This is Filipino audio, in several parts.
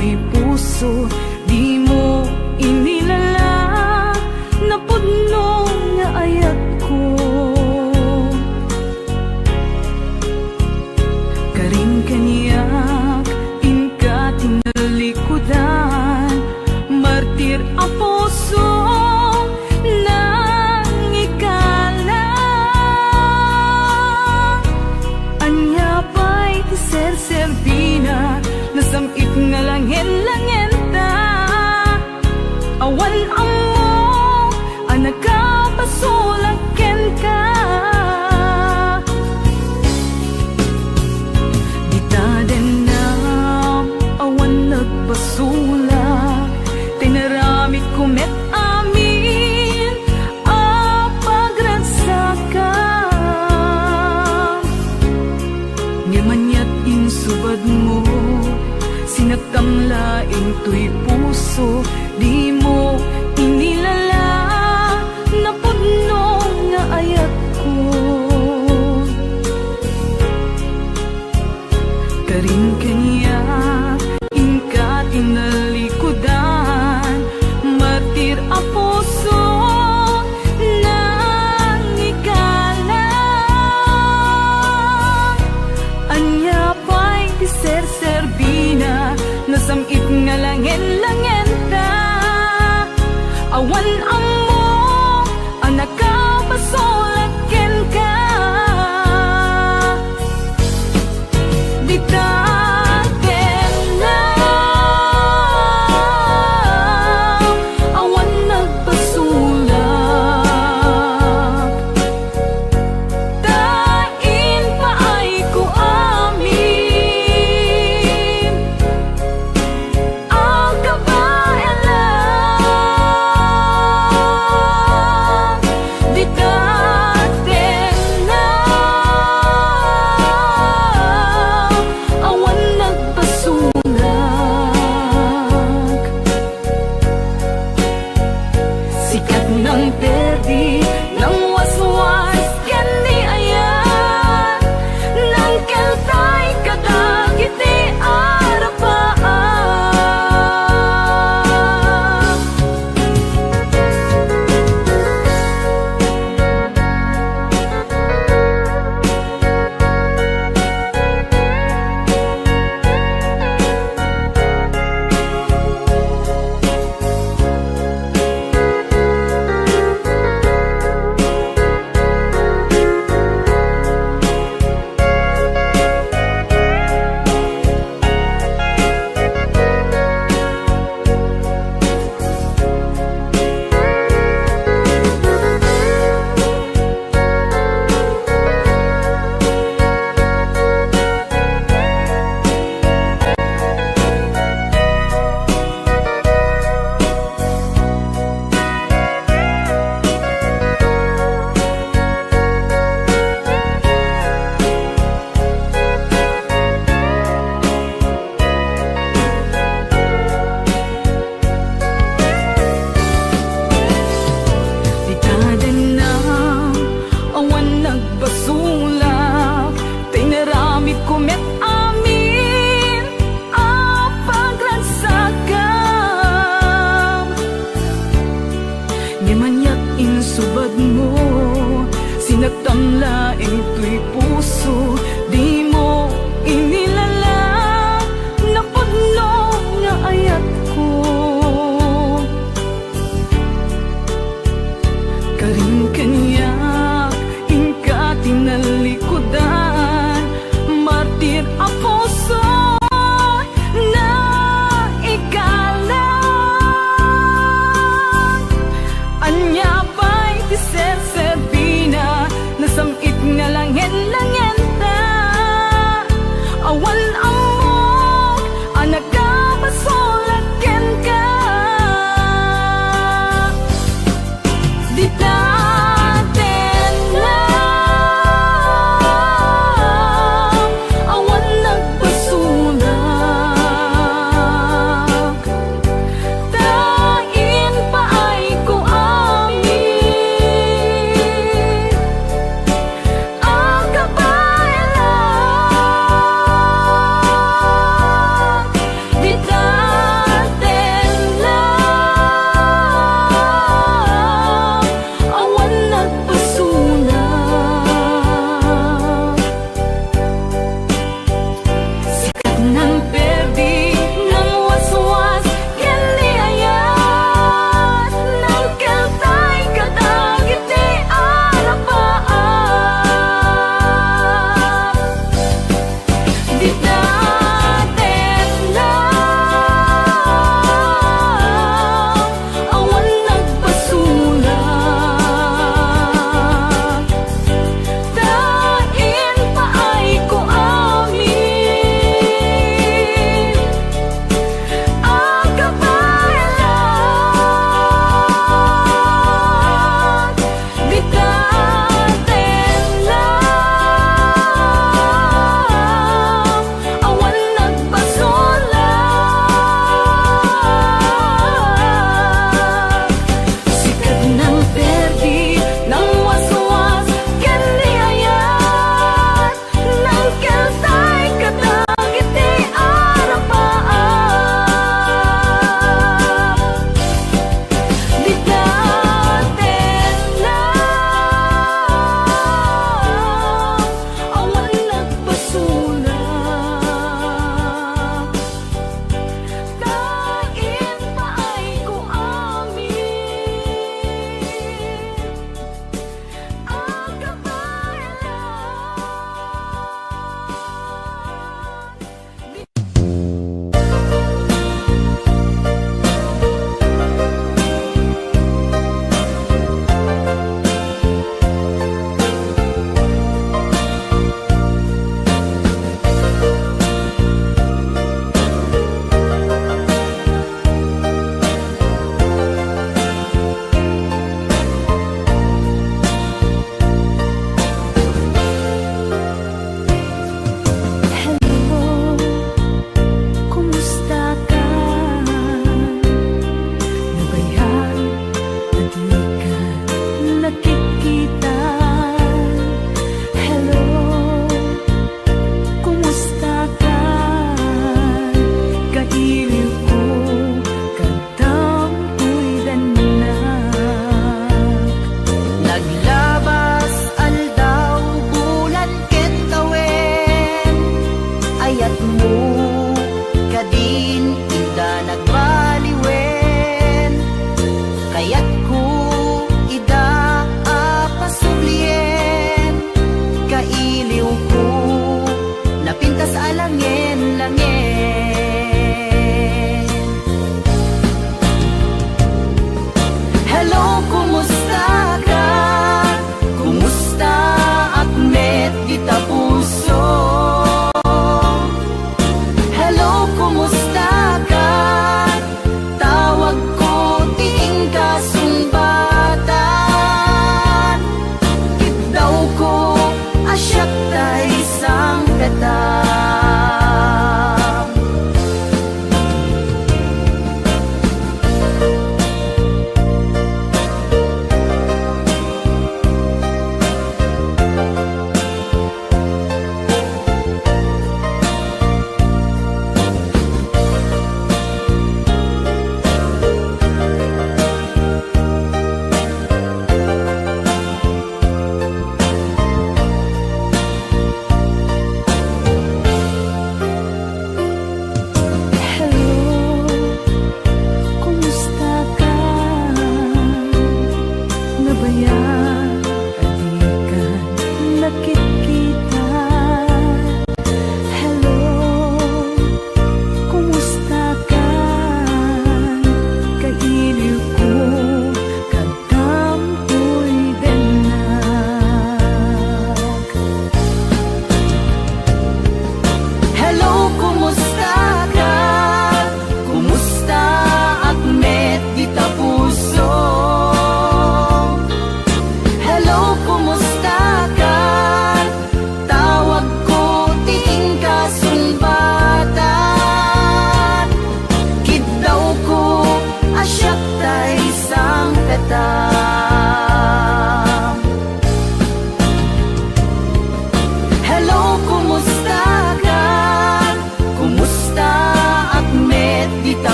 to'y puso, di mo inilala, napudno nga ayat ko. Karing kaniyak, inka tinalikudan, martir a puso nang ikala. Anya pa'y tiser-serbina, nasamit nga langin-langin ta. Awan amo, anak ka pasulaken ka. Dita din na awan nagpasulak, tinaramit kumet amin a pagragsakan. Ngimanyat insubad mo, sinagtamlaing to'y puso, di mo inilala, napudno nga ayat ko. Karing kaniyak, inka tinalikudan, martir a puso nang ikala. Anya pa'y tiser-serbina, nasamit nga langin-langin ta. Awan amo, anak ka pasulaken ka. Dita din na awan nagpasulak, tain pa ay ko amin. Aga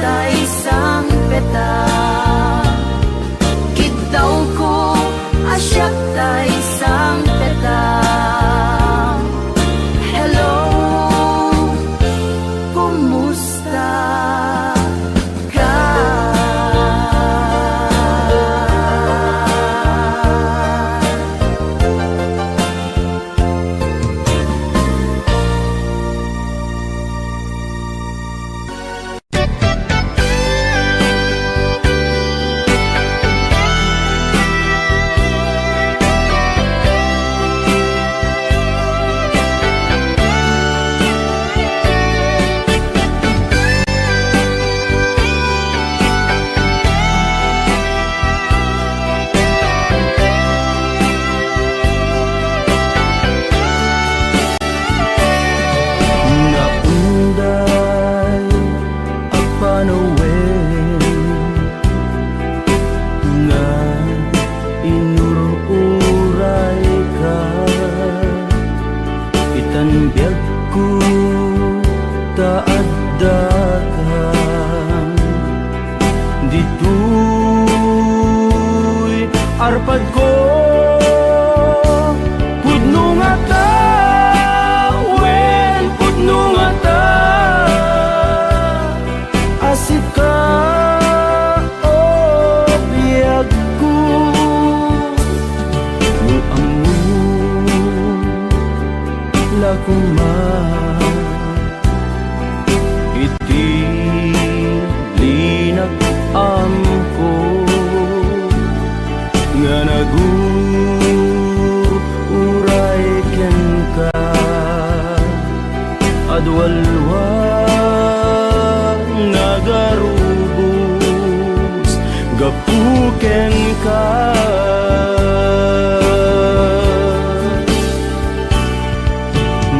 ta isang peta. Kitaw ko asyak ta isang peta. Hello, kumusta ka? Arpad ko pudno nga ta, wen pudno nga ta, asik ka o biyag ko no amo lakuma iti linak amko nga naguray ken ka adwalwa nagarubos gapuken ka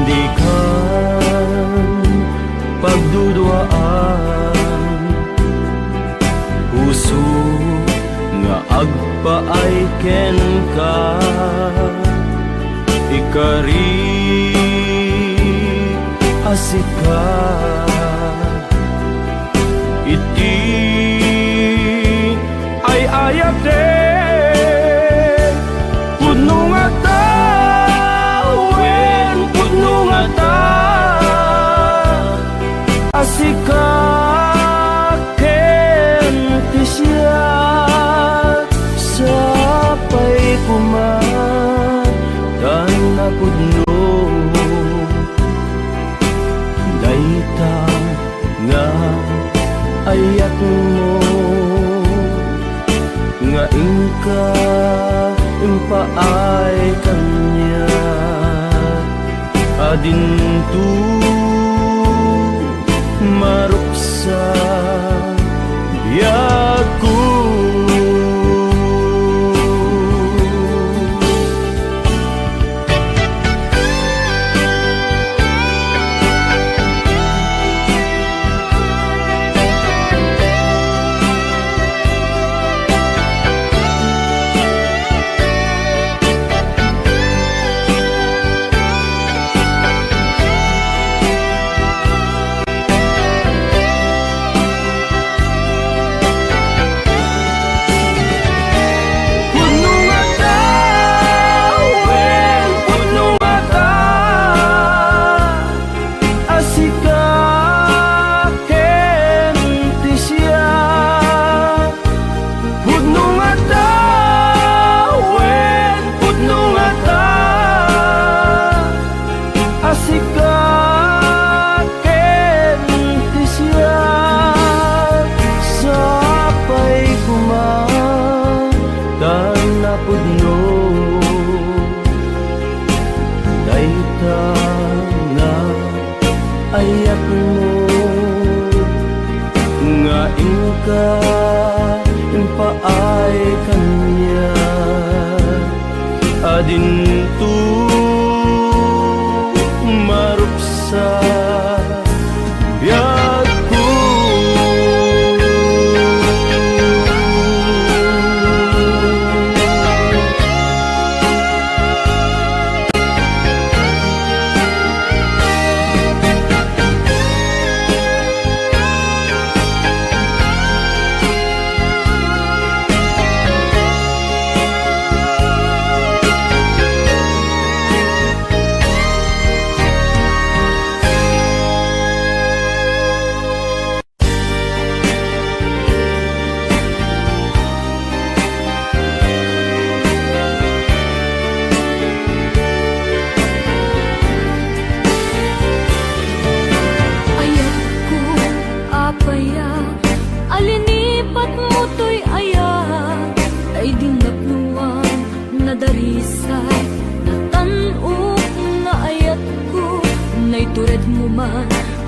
di ka pagduduaan puso nga agpaay ken ka ikari asika iti ay ayak de pudno nga ta, wen pudno nga ta, asika ken ti siya sapay kumadan na pudno dayta nga ayak mo nga ingka impaay kanya adintu maruksa biyag ko. Ayak mo nga ingka impaay kanya adintu marupsa biyag ko.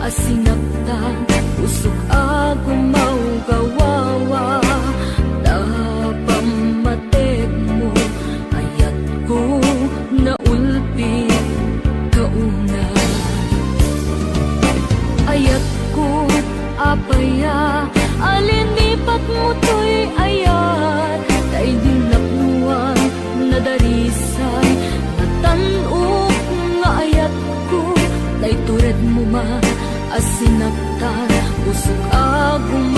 asinagtan usok ako maugawawa napamatek mo ayat ko naulpi kauna ayat ko apaya alinipat mo to'y ayat tay dinapuan nadarisay natanok nga ayat ko tay tured mo ma asinagtan usok agong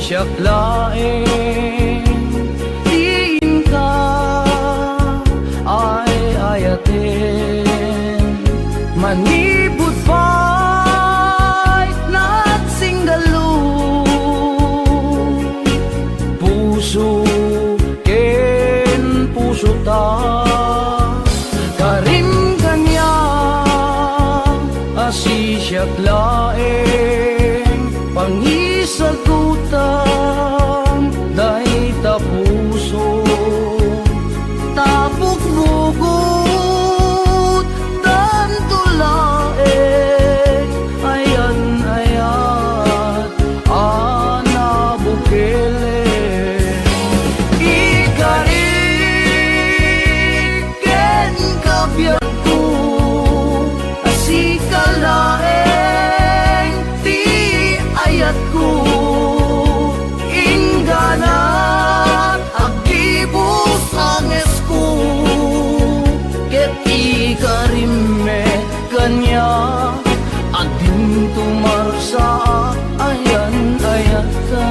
siyak laeng diin ka ay ayaten manibut pa'y nagsinggalo puso ken puso ta karim kanya asi siyak laeng pangisagutan dahi ta puso tapok bugot dan tulaeng ayan ayat ana bukele ikariken kabyat ko asikalaeng ti ayat ko ingganat agibus anges ko ket ikarimme kanya adin tumarsa ayan ayata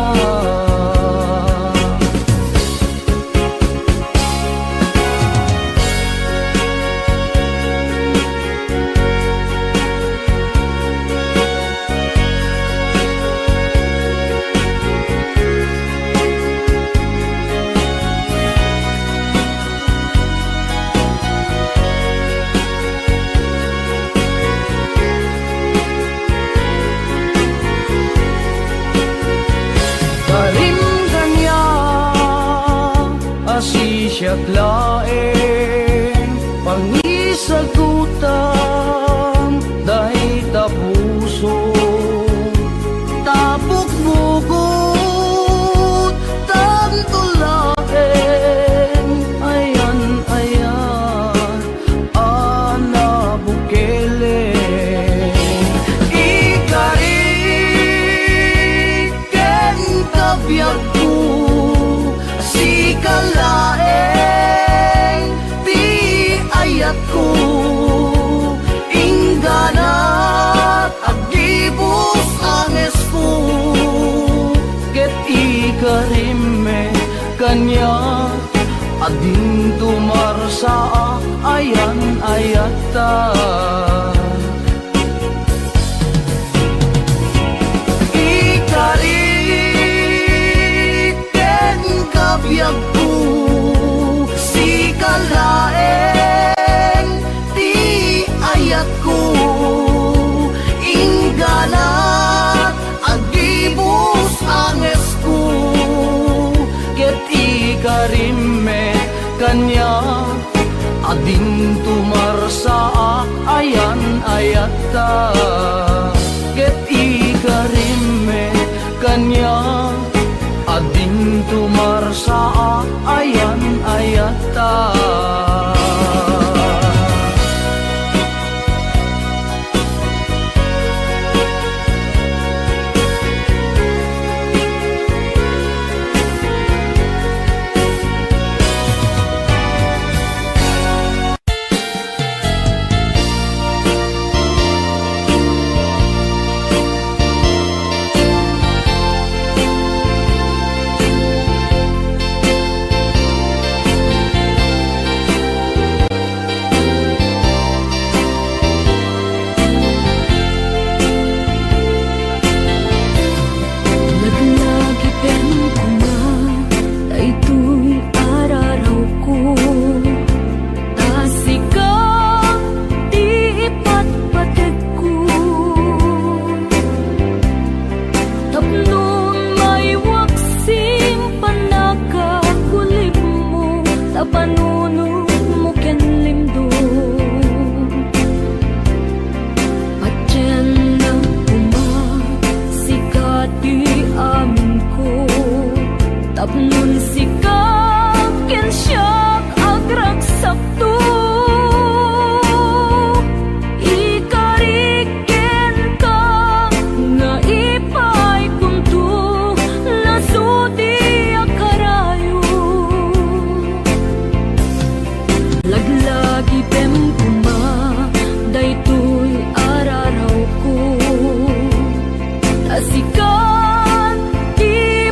karim kanya asi siyak laeng pangisagutan dahi ta puso tapok bugot tan tulaeng ayan ayan ana bukele ikariken kabyat ko asikalaeng ti ayat ko ingganat agibus anges ko ket ikarimme kanya adin tumarsa ayan ayata ikariken kabyat ko sikalaeng ti ayat ko ingganat agibus anges ko ket ikarimme kanya adin tumarsa ayan ayata ket ikarimme kanya adin tumarsa ayan ayata Asikan di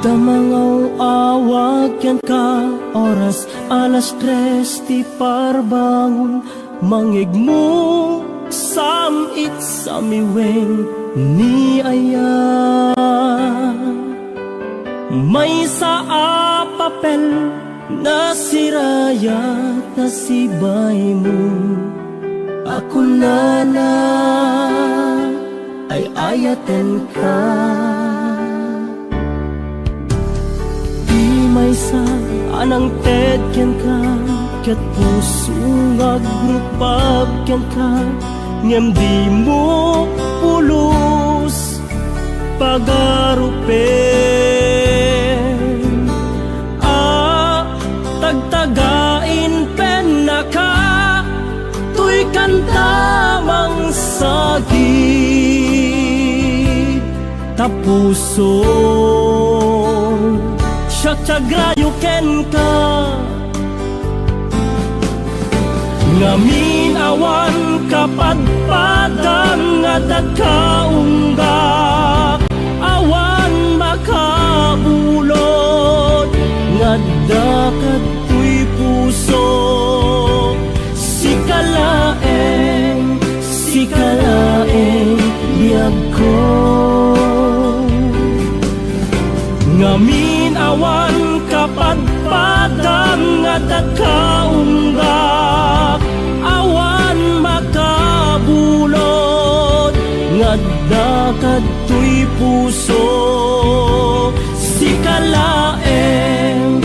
Damangaw awag yan ka oras alas 3 ti parbangon mangigmo samit sa miweng ni aya may sa papel na sirayat na sibay mo ako na ay ayaten ka may sa anang tedyan ka kat puso nga grupag yan ka ngem di mo pulos pagarupen tagtagain pen na ka tuy kantamang sagi tapuso Syagrayo ken ka ngamin awan kapadpadang nga dagkaunggak awan makabulod nga dakatoy puso sikalaeng biyag ko ngamin awan kapadpadang nga dagkaunggak awan makabulod nga dakatoy puso sikalaeng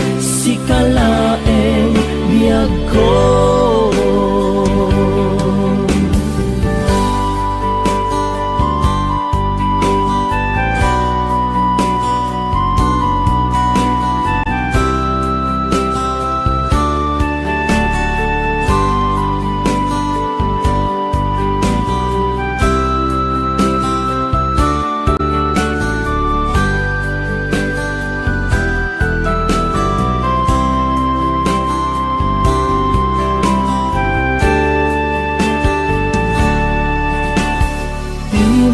biyag ko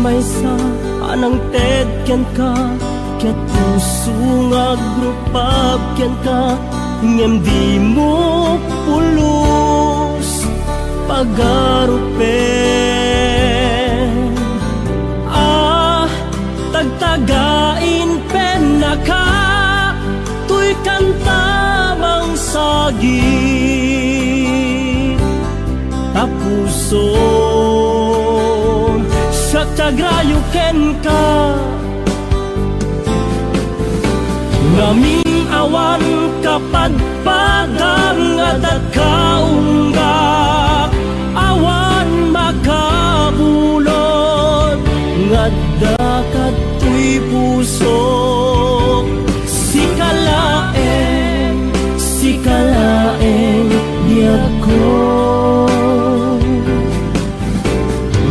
may sa anang tedyan ka ket puso nga grupag yan ka ngem di mo pulos pagarupen tagtagain pen na ka tuy kantamang sagi tapuso Syagrayo ken ka ngamin awan kapadpadang nga dagkaunggak awan makabulod nga dakatoy puso sikalaeng biyag ko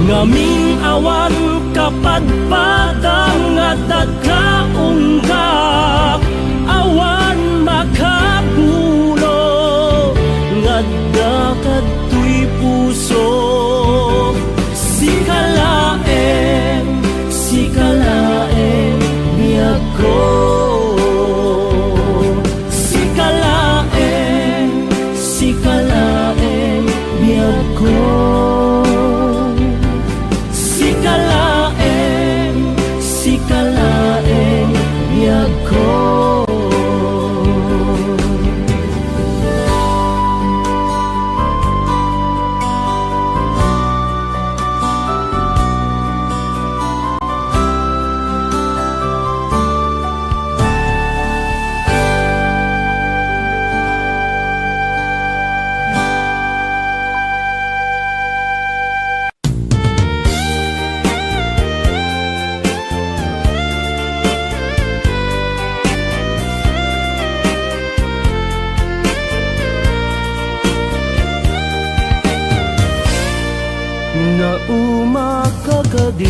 ngamin awan kapadpadang nga dagkaunggak awan makabulo nga dakatoy puso sikalaeng biyag ko sikalaeng biyag ko sikalaeng biyag ko na umakakadi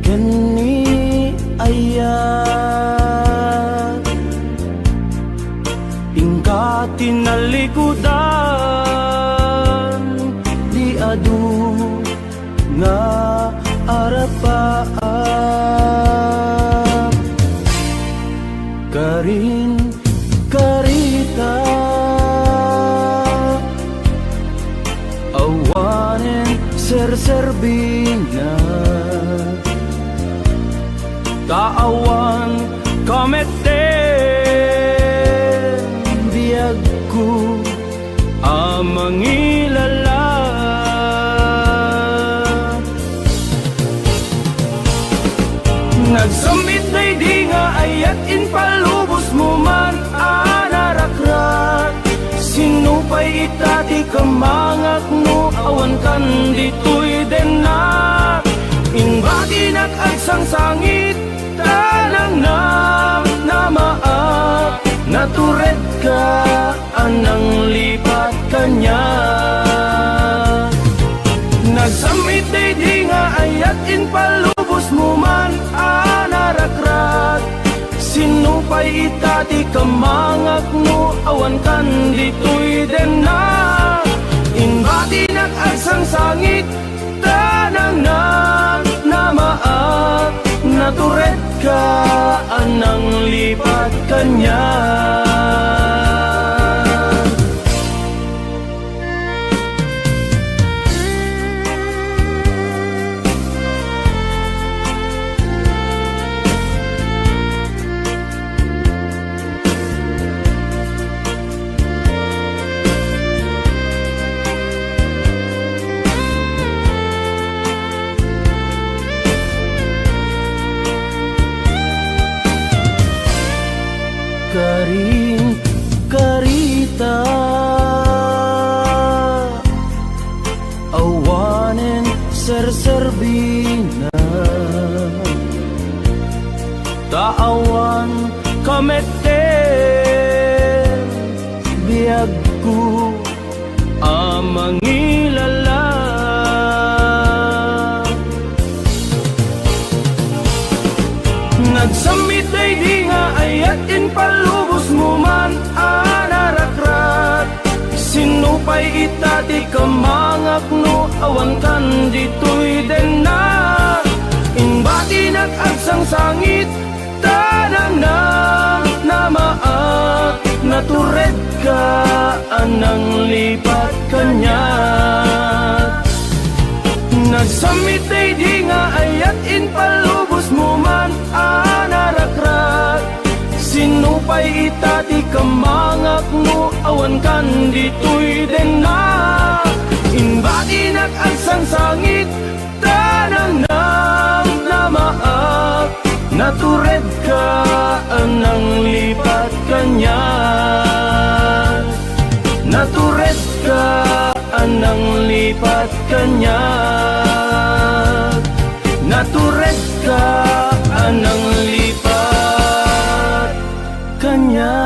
kani ayat ingka tinalikudan di adu nga arapaan karin karita awanen serserbina taawan kameten biagku amangilala nagsamit na'y di nga ayat in palubos mo man anarakrat sinupay itati kamangak no awan kan dito'y denak inbati nag-agsang sangit tanang namaak natured ka anang lipat kanya nagsamit day di nga ayat in palubos mo man anarakrat sinupay itati kamangak no awan kan dito'y denak inbati nag-agsang sangit tanang namaak natured ka anang lipat kanya karin karita awanen serserbina taawan kameten biagku amangilala nagsamit ay di nga ayat in palubos mo man anarakrat sinupay itati kamangak no awan kan dito'y denak inbati nag-agsang sangit tanang namaak natured ka anang lipat kanya nagsamit ay di nga ayat in palubos mo man anarakrat sinupay itati kamangak no awan kan dito'y denak inbati nag-agsang sangit tanang namaak natured ka anang lipat kanya natured ka anang lipat kanya natured ka anang lipat kanya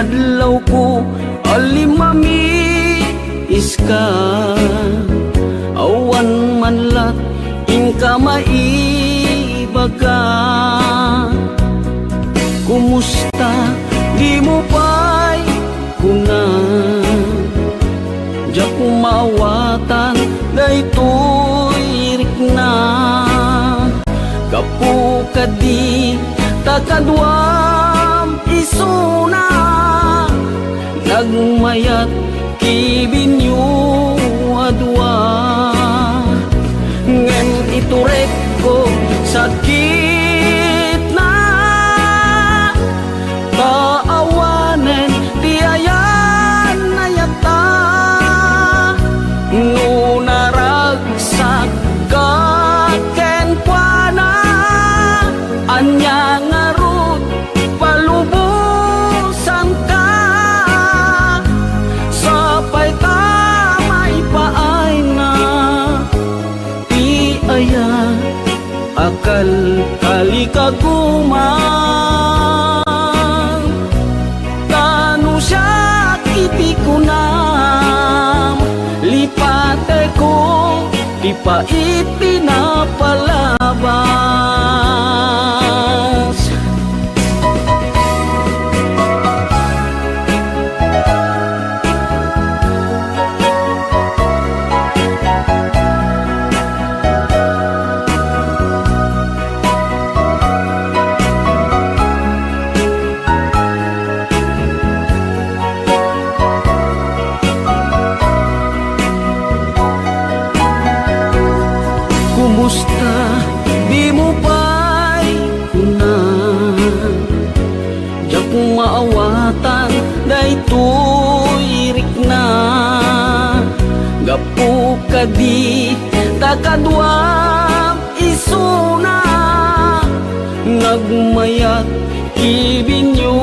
kadlaw ko alimami iska awan man lat ingka maibaga. Kumusta di mo pa'y kuna Diya kumawatan daytoy rikna Kapu kadi takadwam isuna Nagmayat kibinyo adwa Ngem iturek ko sakit na Kaawanen tiayan na yata Nunaragsak kaken kuana Anya ngarut palubusan ka Sapay tamay paay na Ti aya akal kali kagumang Tanu siya kiti kunam Lipate ko di pa ipinapalabas Kumusta di mo pa'y kuna Diya kung maawatan daytoy rikna Gapu kadi takadwam isuna Nagmayat ibinyo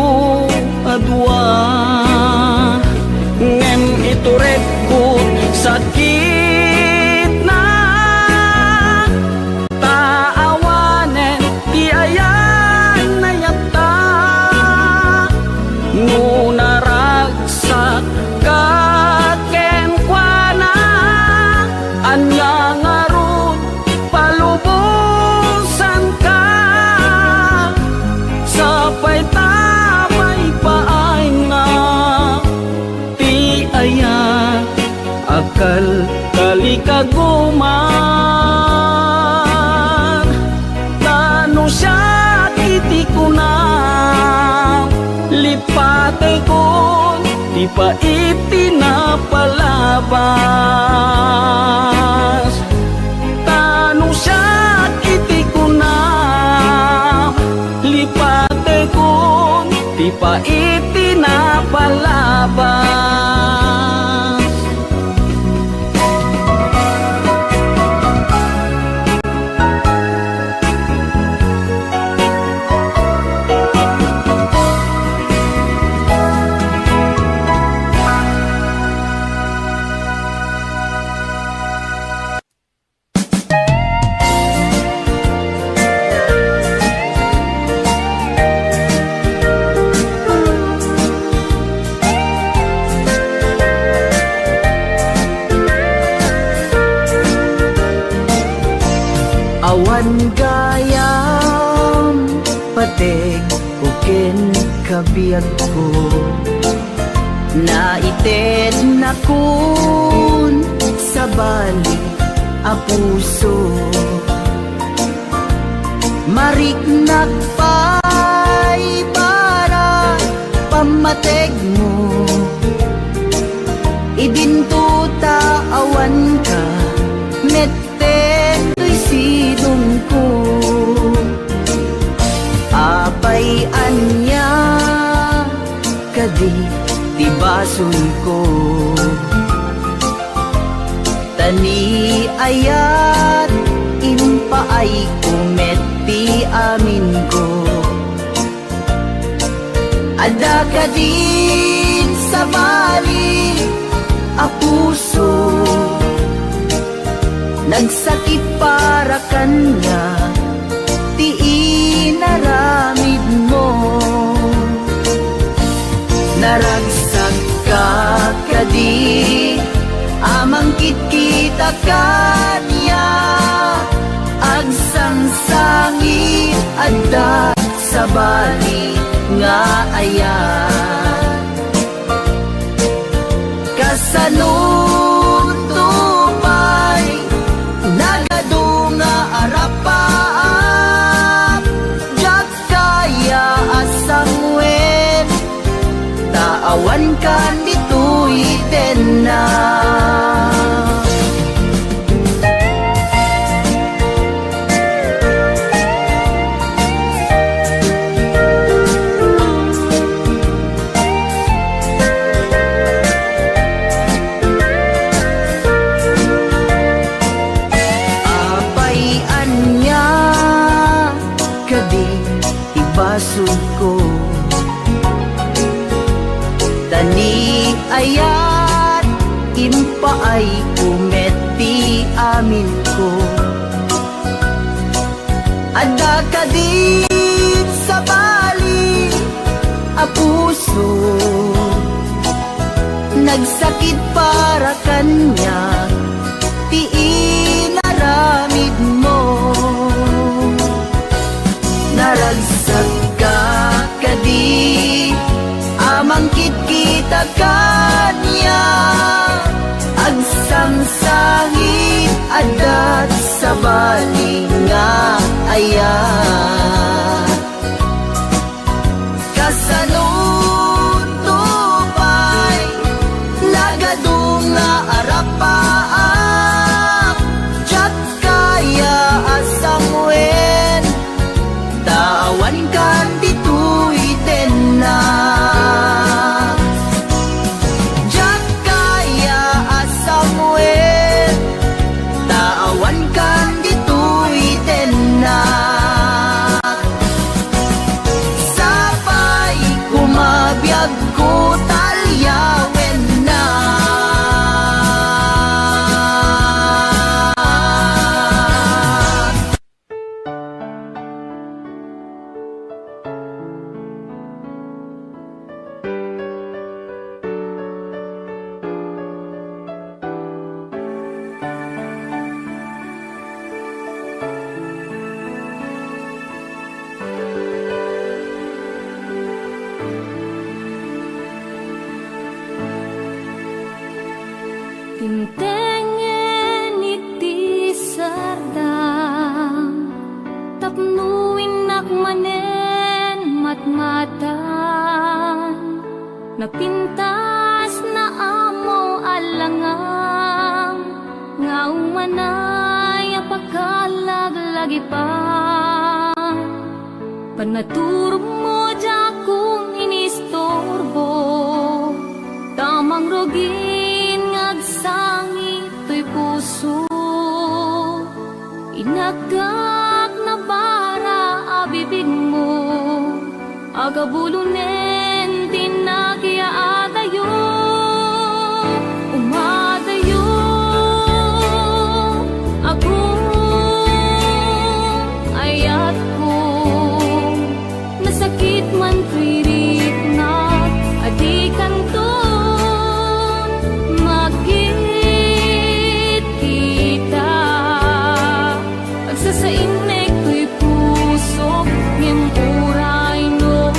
adwa Ngem iturek ko sakit na Taawanen ti ayan na yata Nunaragsak kaken kuana Anya ngarut palubusan ka Sapay tamay paay na Ti aya akal kali kaguman Tanu siya kiti kunam Lipate ko di pa ipinapalabas Tanu siya kiti kunam Lipate ko di pa ipinapalabas Awan gayam patek uken kabiyag ko Naited na kun sa balik a puso Mariknak pa'y para pamateg mo Ibintuta awan ka Meteto'y sidong ko Apay anya Kadi tibason ko Tani ayat Impaay kumeti amin ko Ada ka din sa balik a puso Nagsakit para kanya Ti inaramid mo naragsak ka kadi amang kita kanya agsansangi adda sa bali nga ayan kasanun tupay nagadunga arapaap jak kaya asang wen taawan kan dito'y na ibasog ko tani ayat impaay kumeti amin ko ada kadit sa bali a puso nagsakit para kanya ti inaramid mo naragsak ka kadi amang kita kanya agsangsangit adat sa bali nga ayan kasanun tupay lagadunga arapaap chat kaya asang wen tawan kan dito'y na jak kaya asang wen tawan kan dito'y na sapay kumabiyag ko talyawen na Tintengen iti sardang tapnuin nakmanen matmatan napintas na amo alangang nga umanay apakalag-lagi pa panaturo mo dya kung inistorbo tamang rogin agsangit to'y puso inagak na bara abibig mo agabulunen tinagya adayo umadayo ako ayat ko nasakit man tririt na adikan to sa inek to'y puso ngem uray no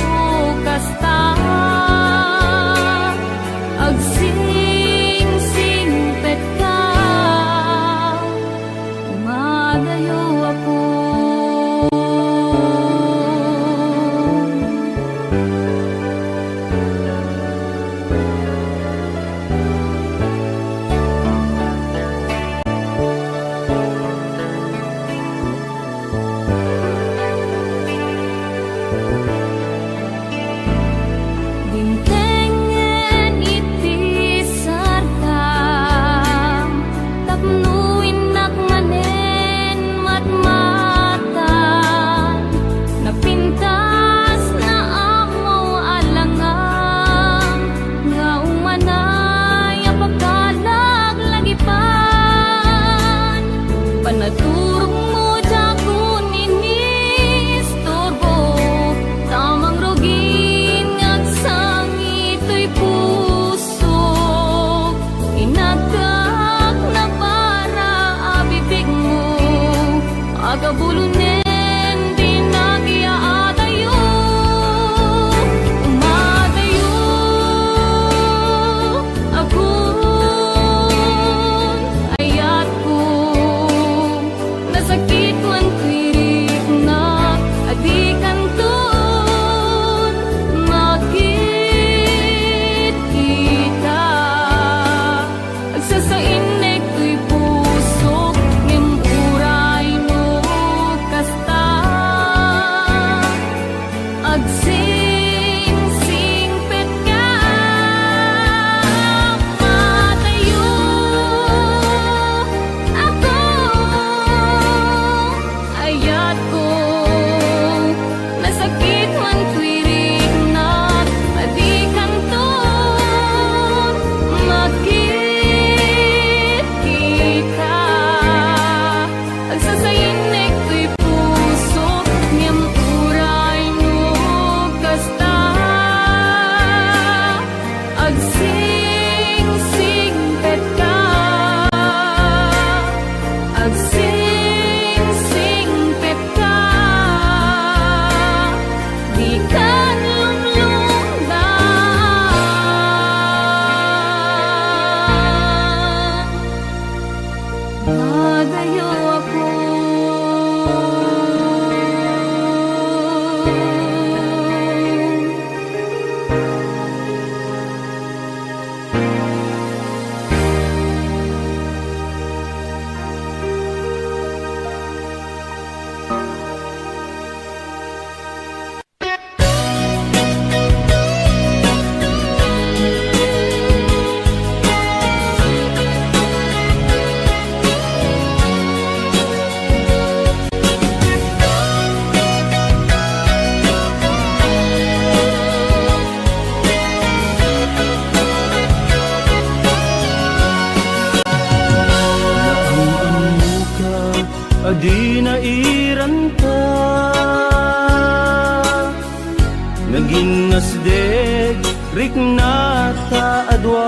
taadwa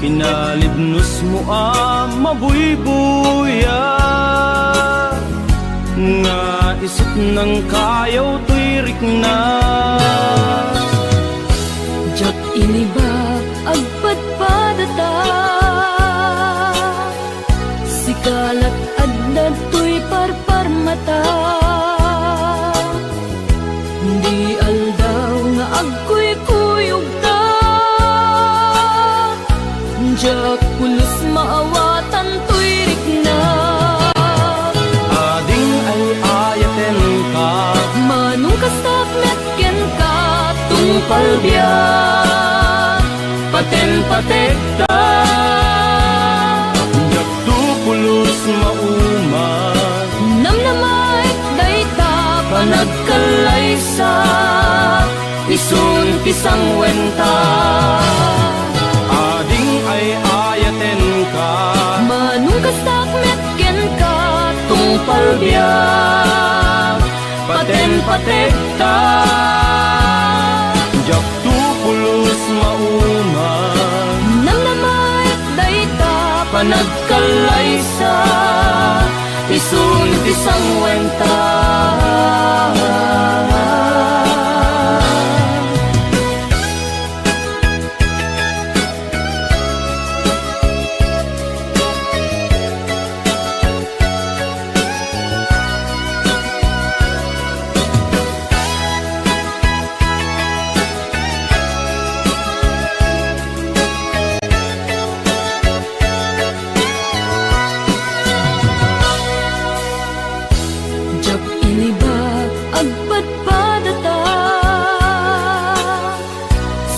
kinalibnos mo mabuybuya nga isip ng kayaw tuirik na Jak iniba agpadpadata sikalat adnad tuy parparmata hindi aldaw nga agkuy-kuyog ta Jak pulos maawatan tuirik na ading ay ayaten ka manung kastak metken ka tungpal biyak paten patekta jaktu pulos mauman namnamay dayta panagkalaysa isun pisang wenta ading ay ayaten ka manung kastak metken ka tungpal biyak paten patekta jaktu pulos mauman namnamay dayta panagkalaysa isun pisang wenta Jak iniba agpadpadata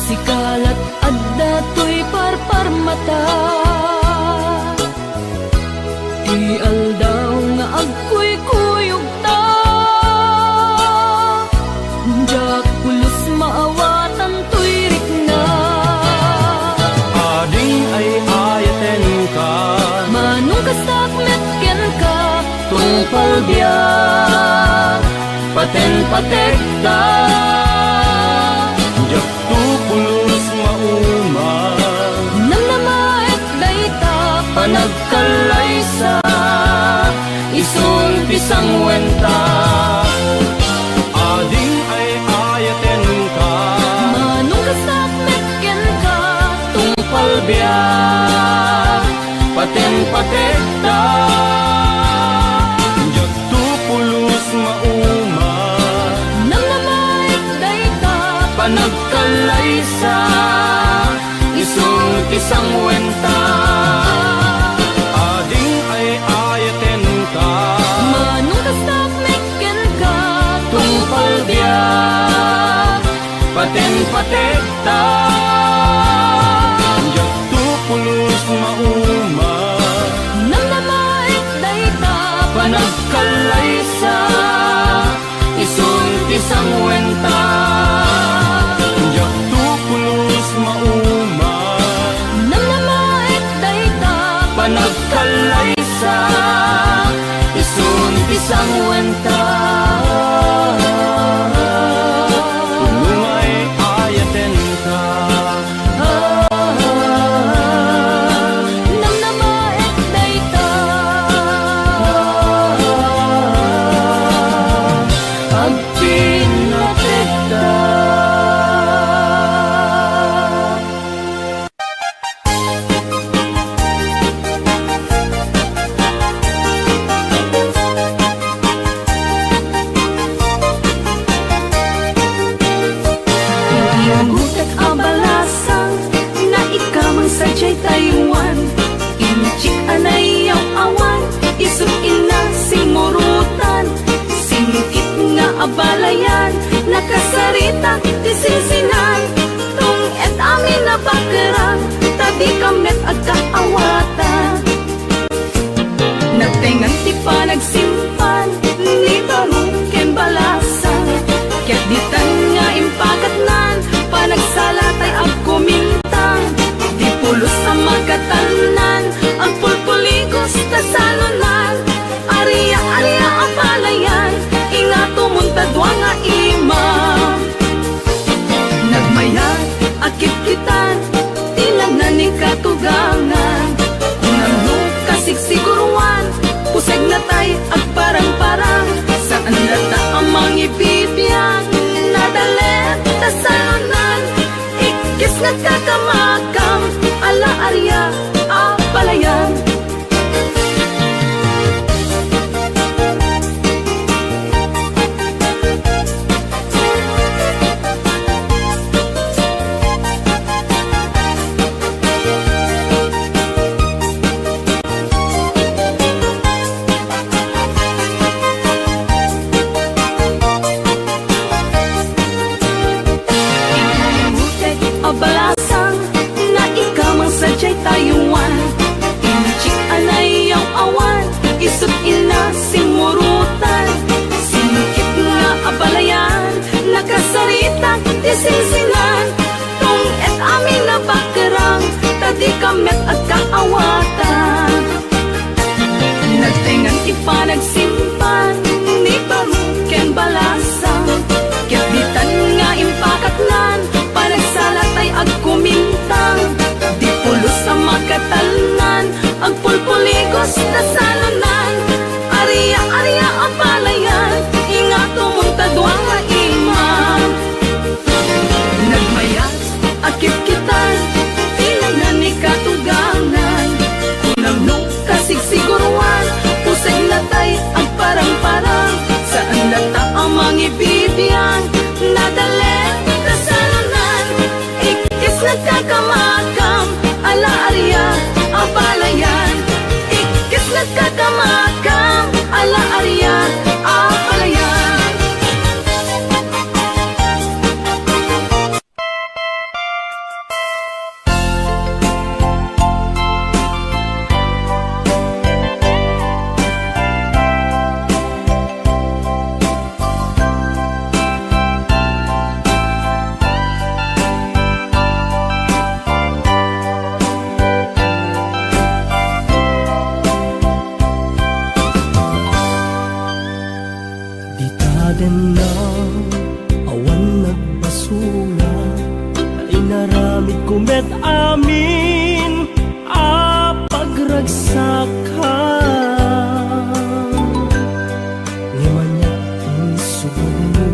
sikalat adda tuy parparmata di aldaw nga agkuy-kuyog ta Jak pulos maawatan tuirik na ading ay ayaten ka manung kastak metken ka tungpal biyak paten patekta jaktu pulos mauman namnamay dayta panagkalaysa isun pisang wenta ading ay ayaten ka manung kastak metken ka tungpal biyak paten patekta jaktu pulos mauman namnamay dayta panagkalaysa isun pisang wenta ading ay ayaten ka manung kastak metken ka tungpal biyak paten patekta jaktu pulos mauman namnamay dayta panagkalaysa isun pisang wenta jaktu pulos mauman namnamay ikis nagkakamakam, ala arya, apalayan. Abalasang na ikaw mang sadya'y tayuan, inchik anay ang awan, isut ina simurutan, singkit nga abalayan, nakasaritang isingsingan, tung et amin na bakarang, tadi kamet at kaawatan. Nagtingan ipanagsimpan, ni baruken balasang, kibitan nga impakatnan, panagsalat ay agkumintang, di pulos sa magkatalnan, ang pulpuligos na salunan, ariya-ariya ang palayan, ingato mong tadwang na imam. Nagmayas, akit kitan, tilay na ni katugangan, unang nung kasigsiguruan, pusay na tay ang parang-parang, saan na ta ang mga ibibiyang, nadalen na salunan, ikis nagkakamakam, ala arya, apalayan, ikis nagkakamakam, ala arya, apalayan. Ditaden na awan nagbasura, na inaramid kumet amin a pagragsakan. Ngimanya insubad mo,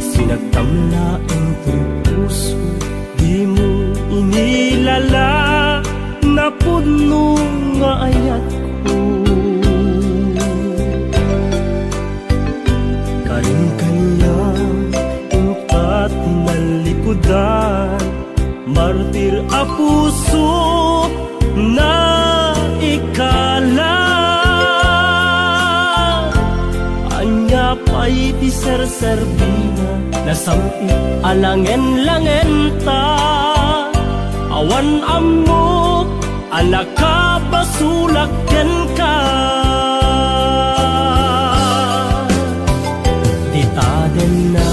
sinagtamlaeng puso, di mo inilala na puno nga ayat ko. Martir a puso na ikala, anya pa'y di serserbina, nasampi alangen-langen ta, awan amok alaka basulaken ka. Ditaden na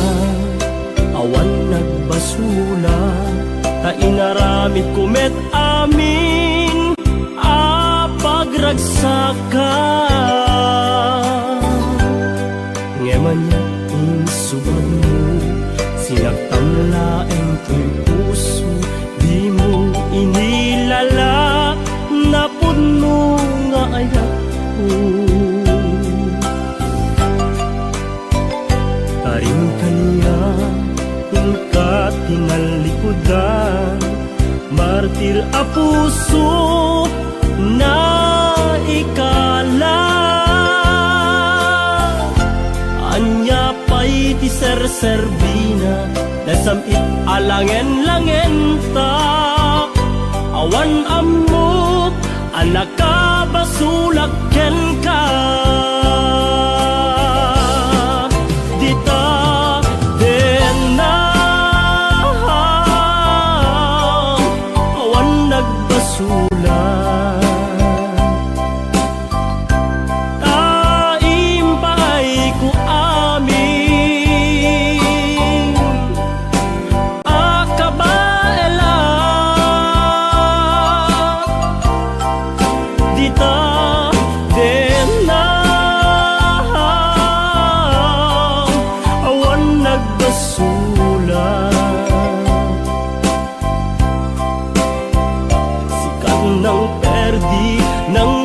awan nagbasula, ta inaramid kumet amin a pagragsakan. Ngemanya insubad mo, sinagtamlaeng to'y puso, di mo inilala na puno nga ayat ko. Karing kanya ka tinalikudan, martir a puso na ikala, anya pa'y ti serserbina, nasamit alangen-langen ta, awan amok alaka basulaken ka. Dita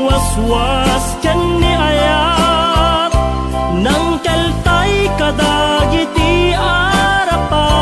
waswas ken ni ayat nang keltay kadagiti arapaan.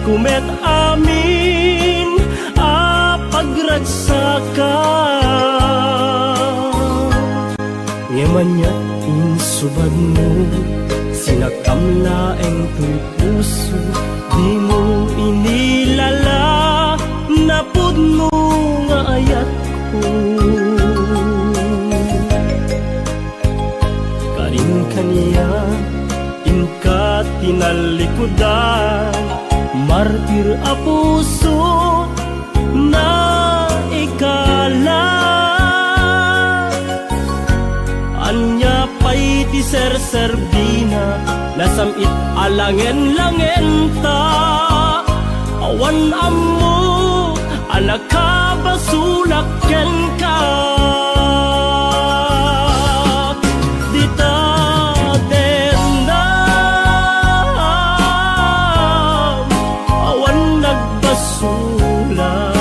kumet amin a pagragsaka. Ngemanyat insubad mo, sinakam laeng to'y puso, di mo inilala, napud mo nga ayat ko. Karin kaniya, inka tinalikudan, martir a puso na ikala. Anya pa'y ti ser-serbina, nasamit alangen-langen ta. Awan ammo, anak ka basulak ken ka. Dita denam, awan nagbasulak.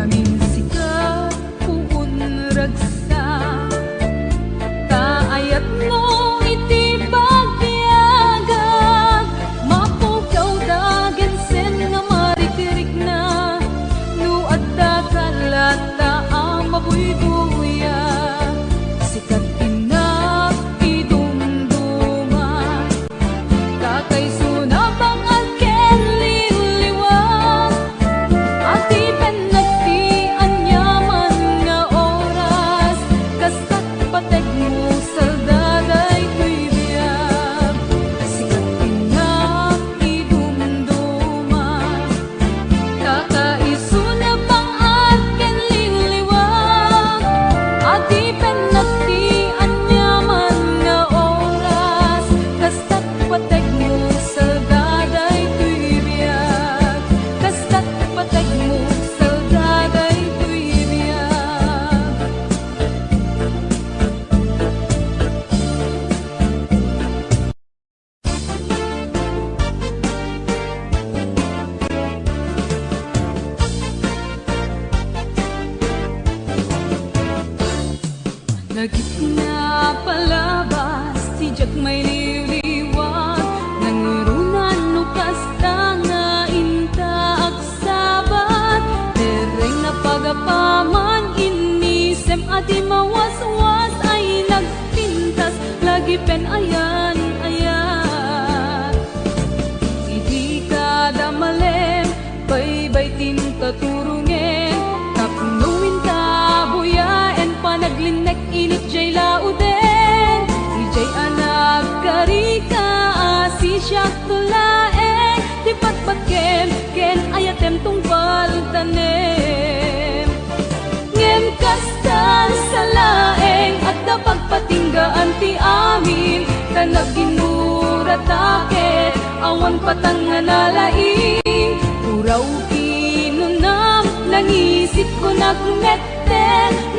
Amin sika puun ragsa kaayat mo iti pagbiagag mapukaw dagen sen nga maritirik na no adda kalata ang mabuybuya sikat inak idumduma kakay sunabang agken liliwag ati penagti anyaman nga oras kaskat pateg mo saldaday tuy biyag sikat inak idumduma kakaisunabang agken liliwag ati penagti anyaman nga oras kaskat pateg mo saldaday tuy biyag kaskat pateg mo saldaday tuy biyag Lagit na palabas, tijak may liliwag nangurunan no kasta nga inta agsabat dereng na pagapaman inisem ati mawaswas ay nagpintas lagi pen ayan ayan idi kada malem baybay tinta turungen kapunuin ka buyaen panaglinek init jay lauden si jay anak karika asi siyak tulaeng di patpatkem ken ayatem tungpal tanem ngem kastan sa laeng at napagpatinggaan ti amin kanag ginuratakit awan patangan nalaing uraw kinunam nangisip ko nagmette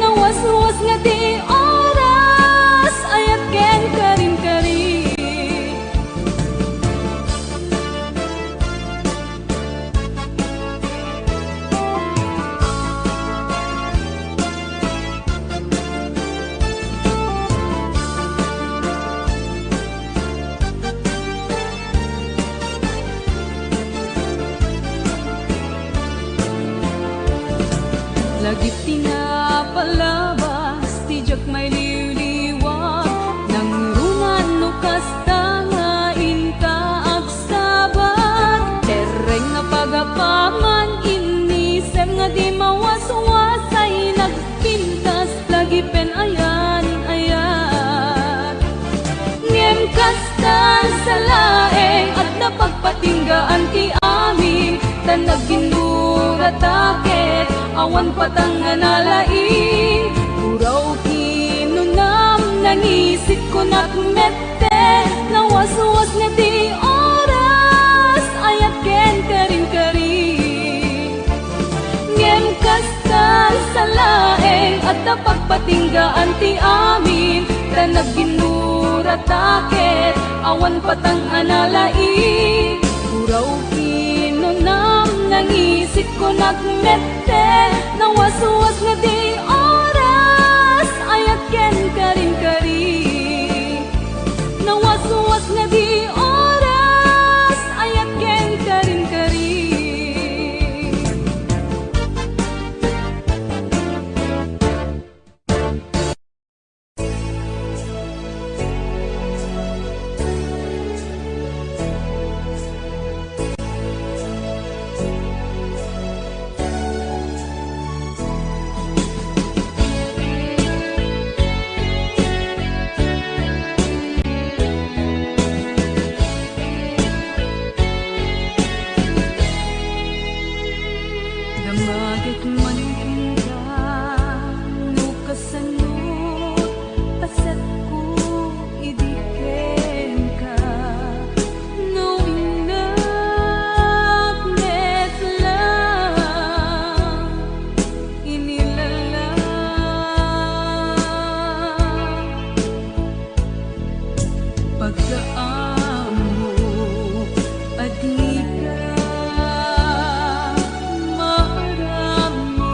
nawaswas nga di oras ayat ken karin-karin lagi pinapalabas tijak may liliwag nangurunan no kasta nga inta agsabat tereng nga pagapaman inisem nga di mawaswas ay nagpintas lagi pen ayan ayan ngem kastan sa laeng at napagpatinggaan ti amin tanag ginuratakit awan patangan nalaing uraw kinunam nangisip ko nakmette nawaswas nga di oras ayat ken karin-karin ngem kastan sa laeng at napagpatinggaan ti amin tanag ginuratakit awan patangan nalaing uraw kinunam nangisip ko nagmette nawaswas nga di oras ayat ken karin-karin nawaswas nga di oras ayat ken karin-karin Damagit man ka no kasanot paset ko idiken ka no inak metla inilala pagkaan mo adi ka marami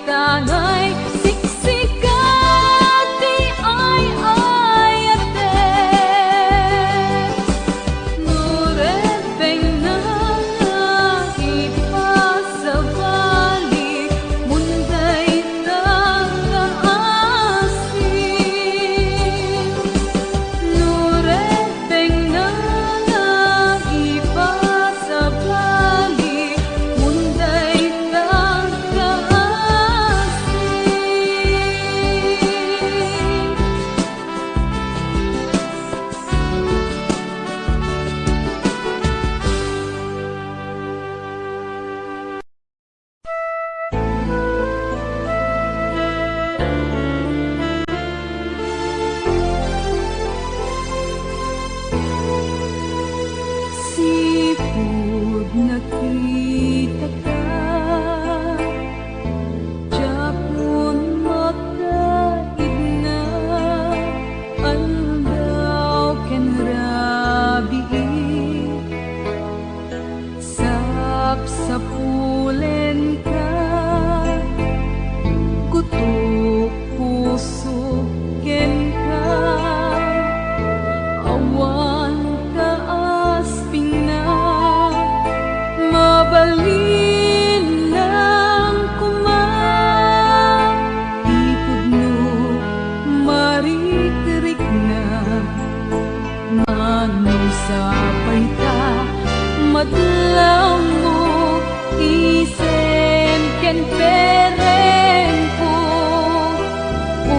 tangay siksikat di ay ate nurebeng na ipasabali munday tangaasin nurebeng na ipasabali munday sipud nakita ka Japon makaid na aldaw ken rabi sapsapulen ka kutuk puso ken ka awan ka asping na mabalin lang kuma ipud no marikrik na manusapay ta madlaw mo isen ken pereng ko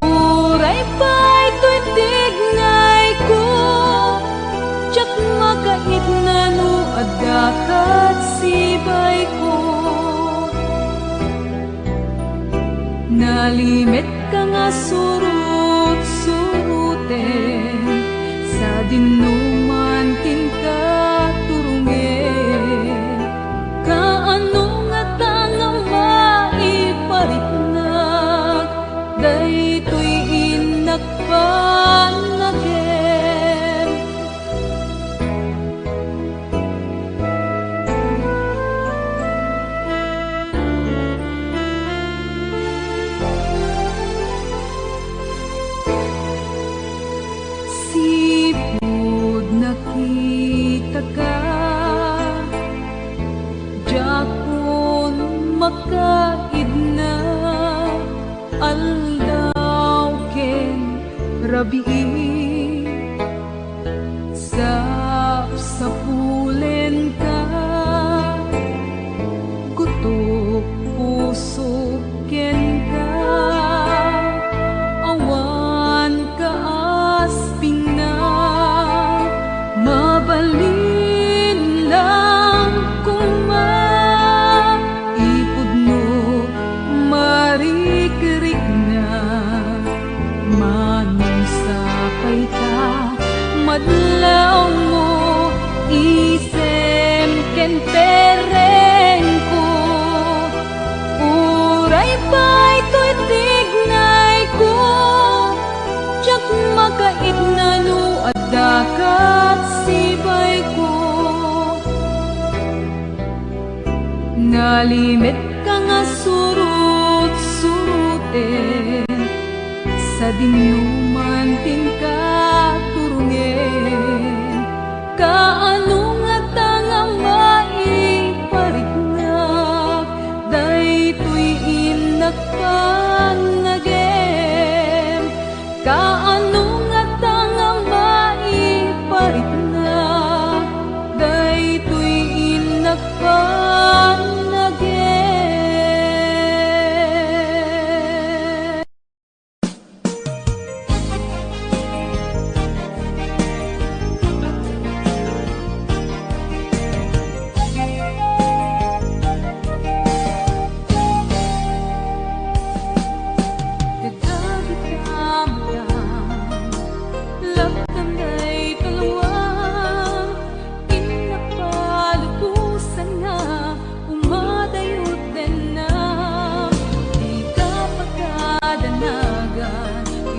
uray pa'y to'y tignay ko Tsak makait na no adakat sibay ko Nalimit ka nga surut-suruten Sa dinuman tinkaturungen Kaano nga tangang maiparitnak Daytoy inakpanagem Sipud nakita ka Japon makaid na aldaw ken rabi sapsapulen ka kutuk puso ken ka awan ka asping na mabalin lang kuma ipud no marikrik na manusapay ta madlaw mo isem ken pereng ko uray pa'y to'y tignay ko Tsak makait na no adakat sibay ko Nalimit ka nga surut-suruten Sa dinuman tinkaturungen Kaano nga tangang maiparitnak Daytoy inakpanagem Kaano nga tangang maiparitnak Daytoy inakpanagem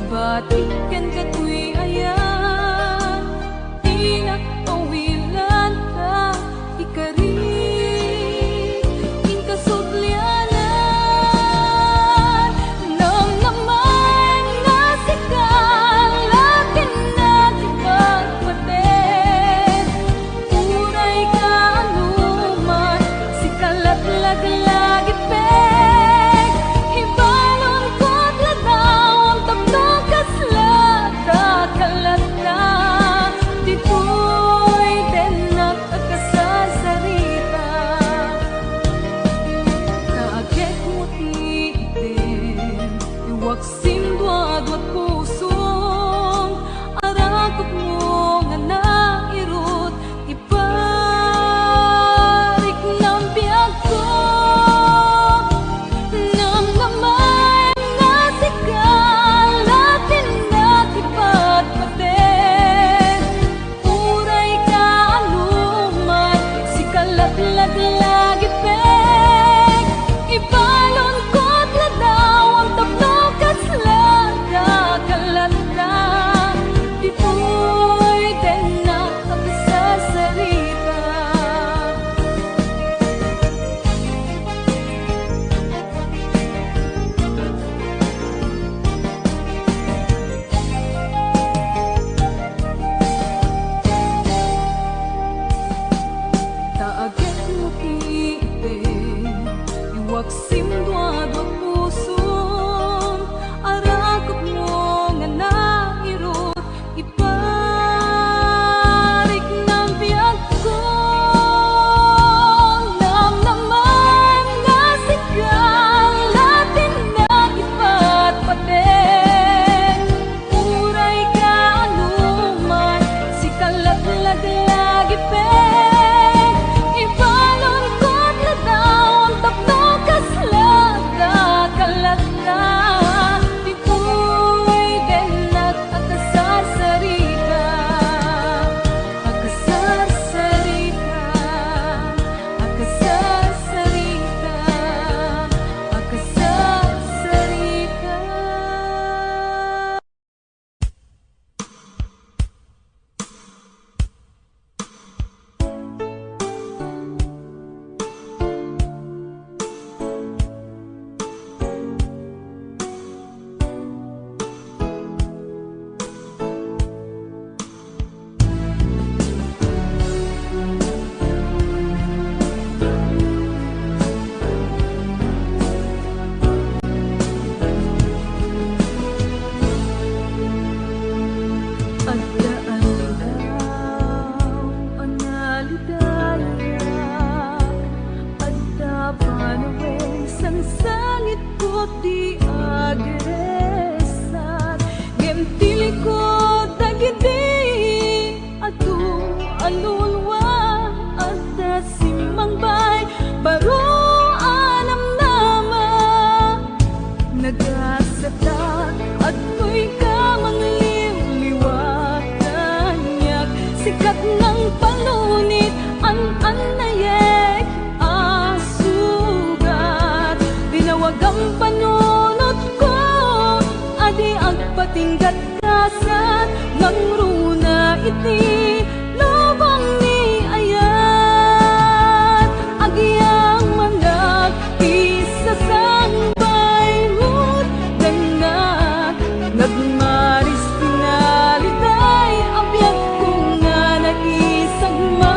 Batikan ka tuy ayan Tinakawilan ka Ikari Ingkasudlianan Iwaksim duwa-duwat pusong arakot mo nga nairot, iparik ng biyag ko nang namay nga sikalatin na kipat paten. Uray ka anuman, sikalatlag lagi pek, ibalon ko't ladaw ang tablog at slaga kalanda. Dito'y denak at sasarita. Taagit mo tiite, iwaksim duwa-duwat pusong arakot mo nga nairot, iparik ng biyag ko namnaman nga sikalatin na kipat paten. Uray ka anuman, sikalatlag lagi pek, ibalon ko't ladaw ang tablog kaslaga kalanda. Dito'y denak at kasasarita, akasasarita, akasasarita, akasasarita. Agdaan daw ang nalidaya, adda panuweng sang sangit ko't di agresat. Gemtili ko dagiti atu alulwa, adda simang bay baro alam nama. Nagasata at ko'y kamang liwliwatanyak, sikat ng palunit an nayek asugat. Tinawag ang panunot ko, adi agpatinggat kasat ng runa iti lubong ni ayat. Agiyang manag isa sang bayrut danak, nagmaris pinaliday abiyag kong nga naisagma.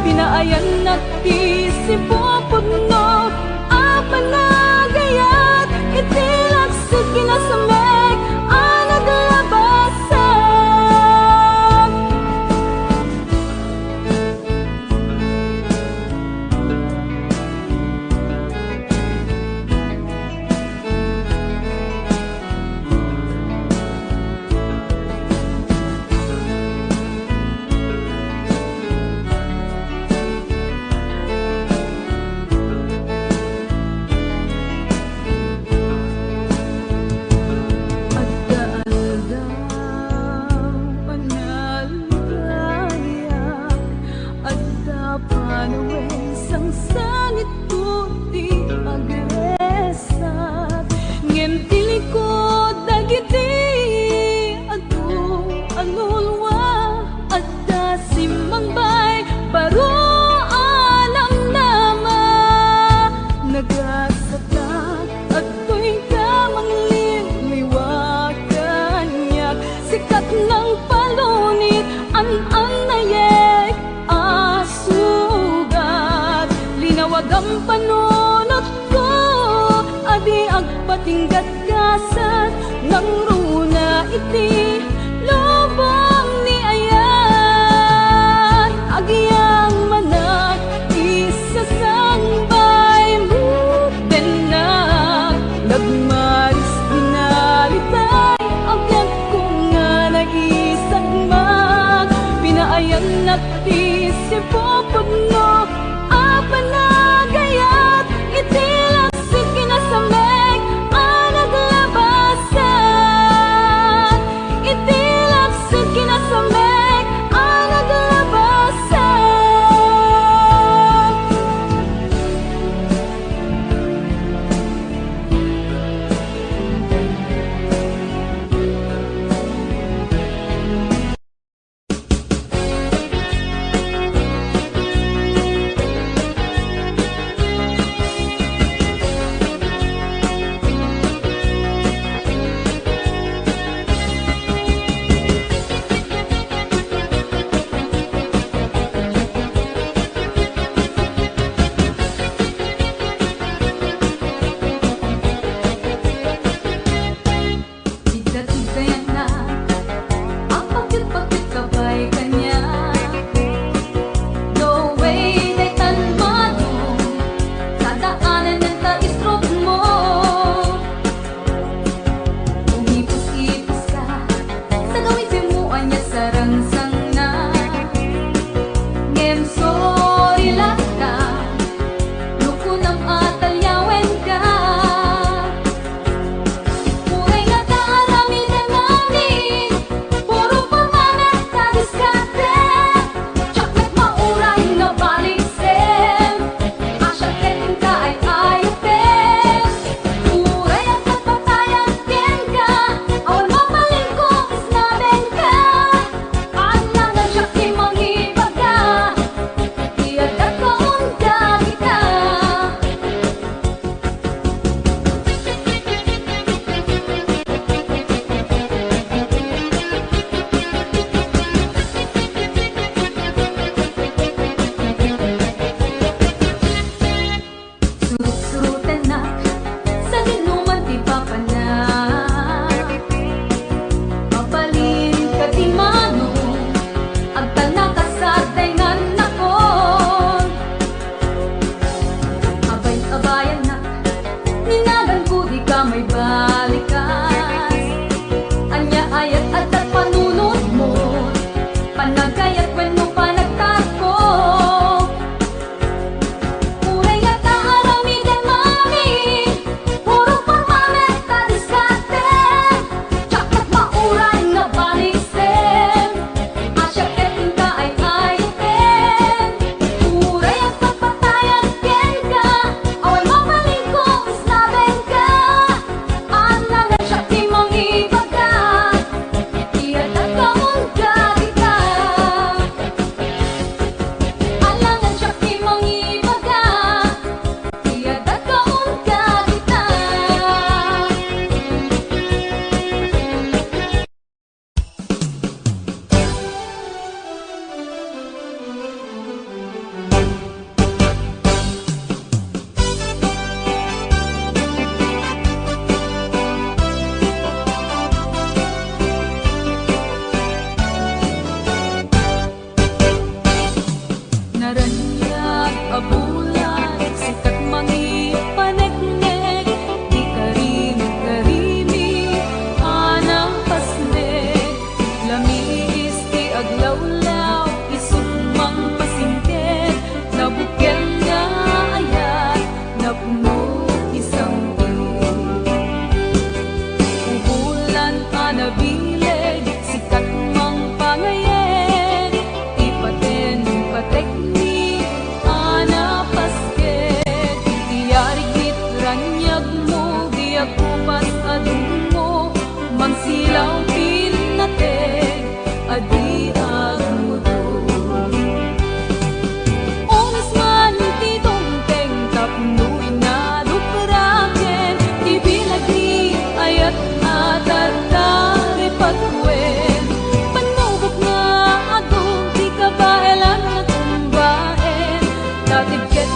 Pinaayan nagtisipopod no apanagayat, itilagsig kinasamek anaglabasan. ang panunot ko, adi agpatinggat kasat ng runa iti lubong ni ayan. Agiyang manak isasambay mo tenak, nagmaris sipupod mo apanagayat itilak si kinasameg anaglabasan itilak si kinasameg anaglabasan.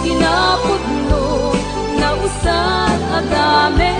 Kinapudno na usan adame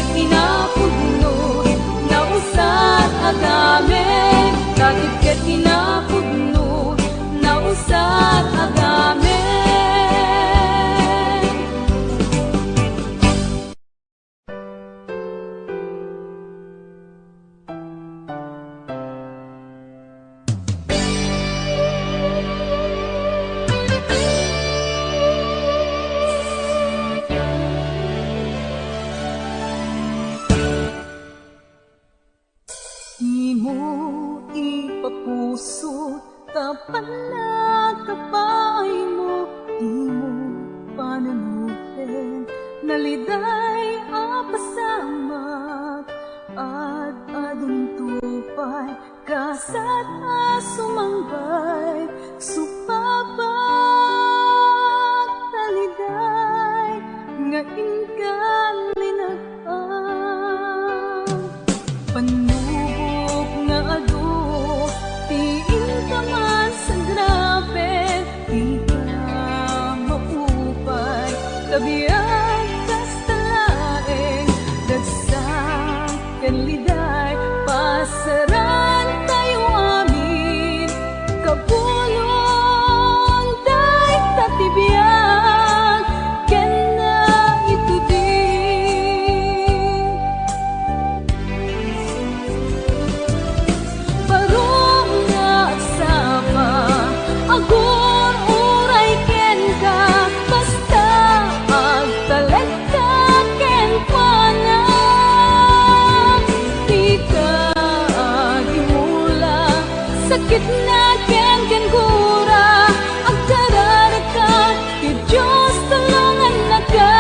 ket inapudno na usat agamen, dagit ket inapudno na usat agamen. Di mo ipapuso tapan na kapay mo, di mo pananuhin naliday apasamak at aduntupay kasat asumangbay supabat taliday nga inkan linag-ang panubok nga ado tiin ka man sa grabe di ka maupay kabiyag kastalaeng dagsang kanliday pasaran tayo amin kapulong day tatibiyag ken na ito din barong nga agsama agur uray ken ka basta agtalag ka ken panang di ka agimula sakit na ken gura agdarara ka ti Diyos tulungan na ka.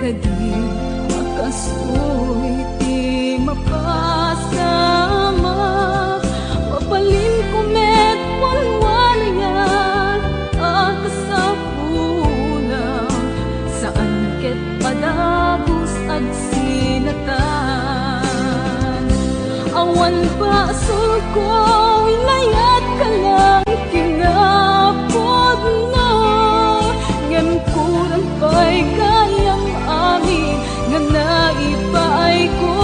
kadi makastoy ti mapasama mapalin kumet walwalayan akasapulang saan ket padagos ag sinatan awan pa sulko inayat ka lang kinapod na ngem kurang pa'y kayang amin nga naipaay ko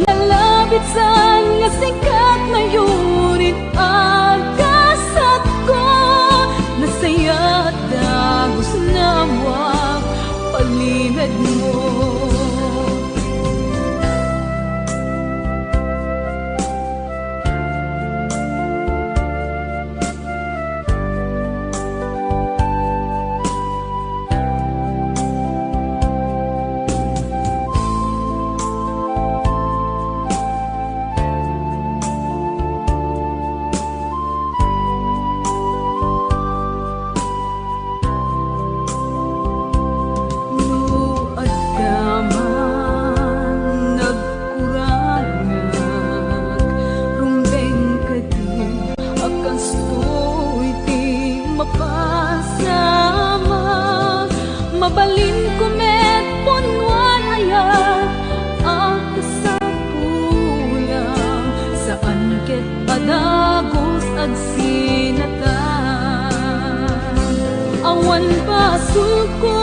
nalabit san nga sikat na yunit agasat ko nasaya at dagos na mwak palimad mo. Mabalin kumet punwan ayat akasapulang saan ket padagos ag sinatan awan basul ko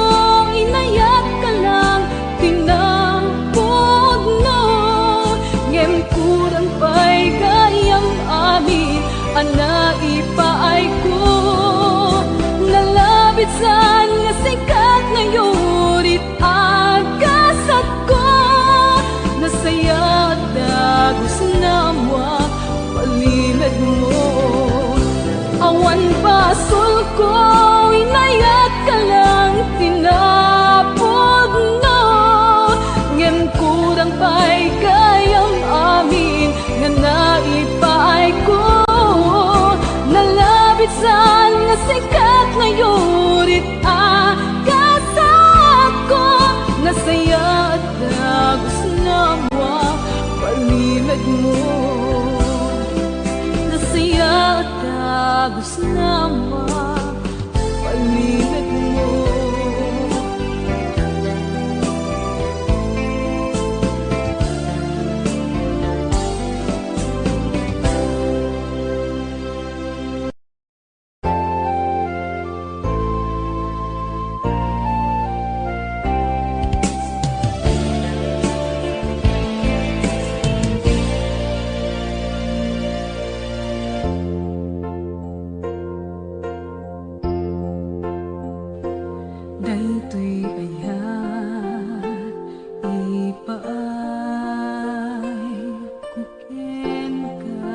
inayat ka lang tinapod no ngem kurang pa'y gayang amin anaipaay ko nalabit san nga sikat ngayon agasat ko nasaya at dagos na mwak palimad mo awan basul ko inayat ka lang tinapod no ngem kurang pa'y kayang amin nga naipaay ko nalabit san nga sikat ngayon agasat ko nasaya at dagos na mwak palimad mo nasaya at dagos na mwak palimad mo. Daytoy ayat ipaay kuken ka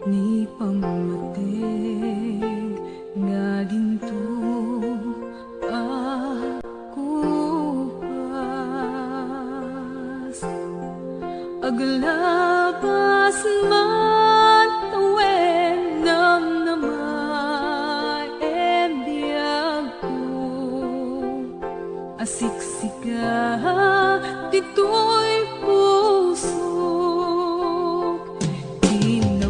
ni pamamateg nga ginto ako pas aglabas man tawen namnamay ebiyag ko asiksika dito'y puso tirik na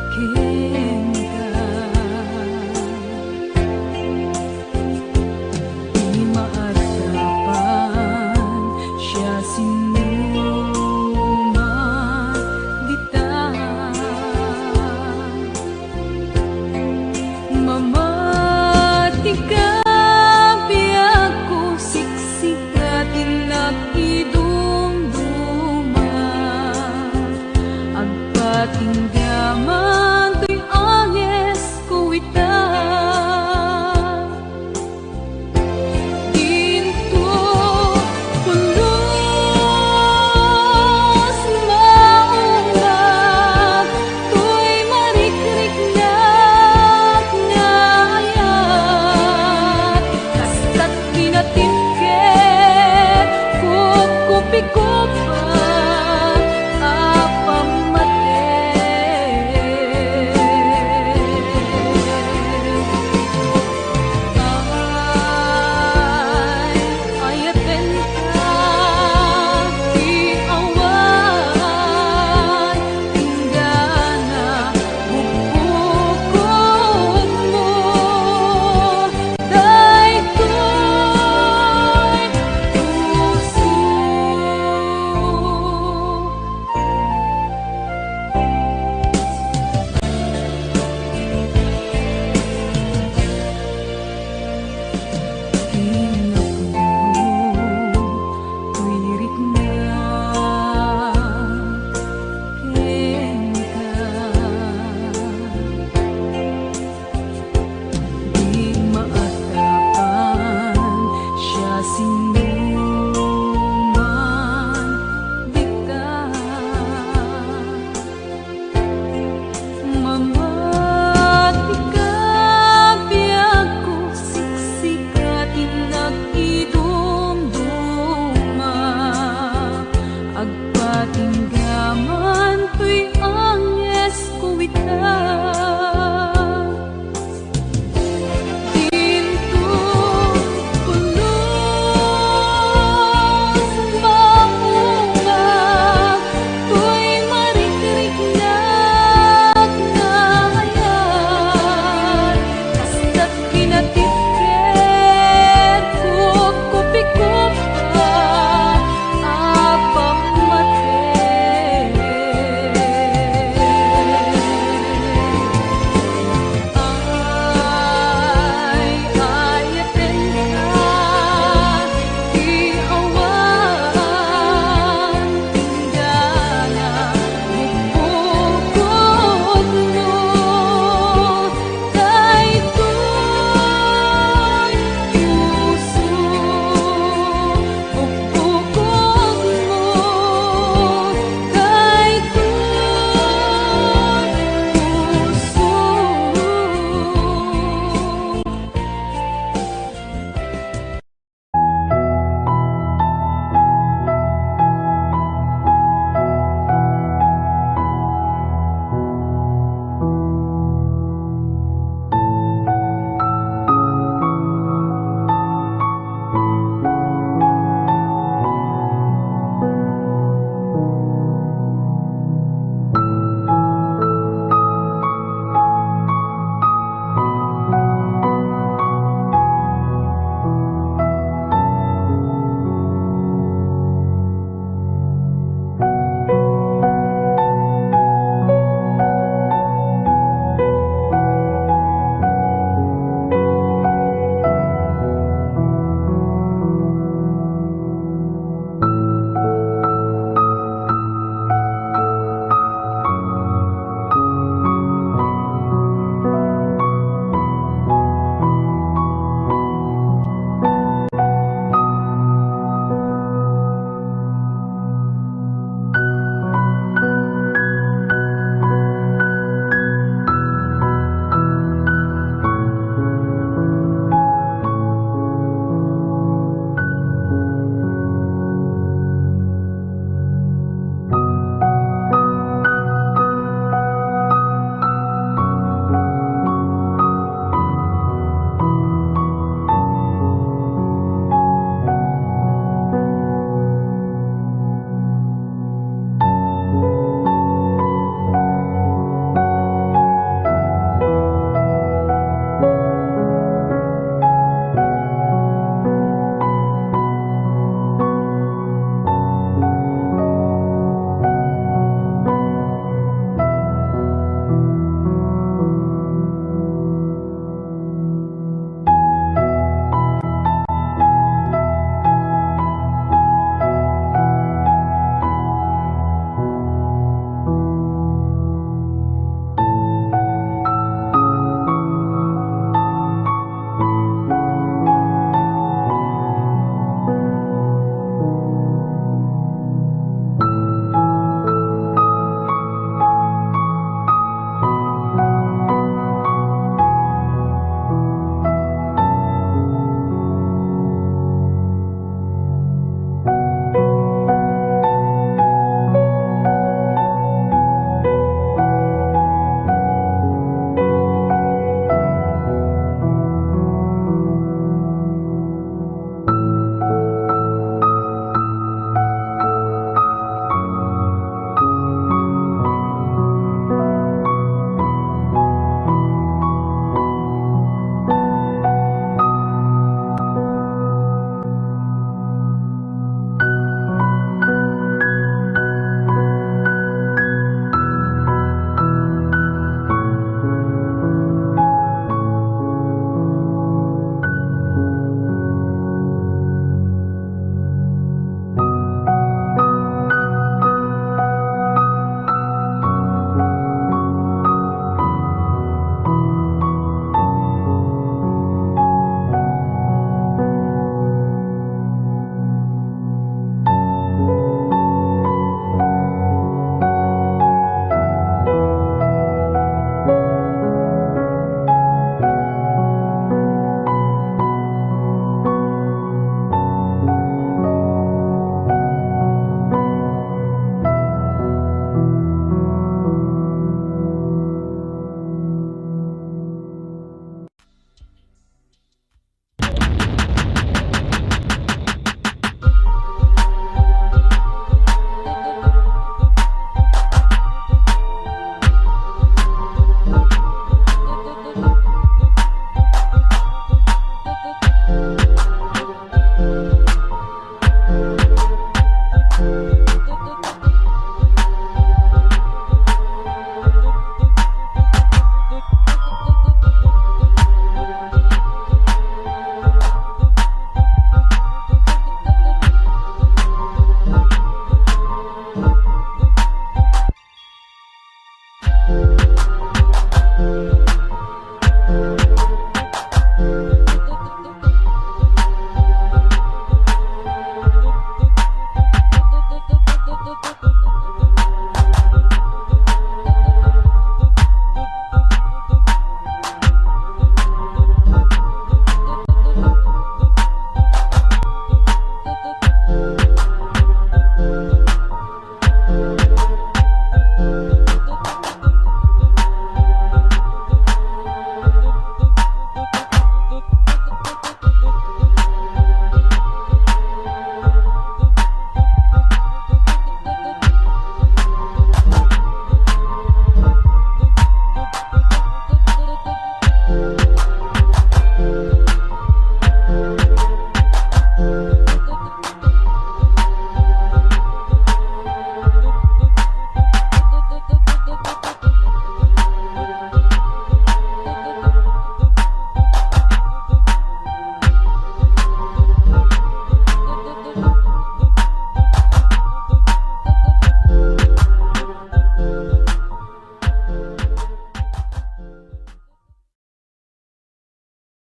ken ka di maarapan siya sinuman dita mamati ka biyak ko siksikatin nakidumduman agpating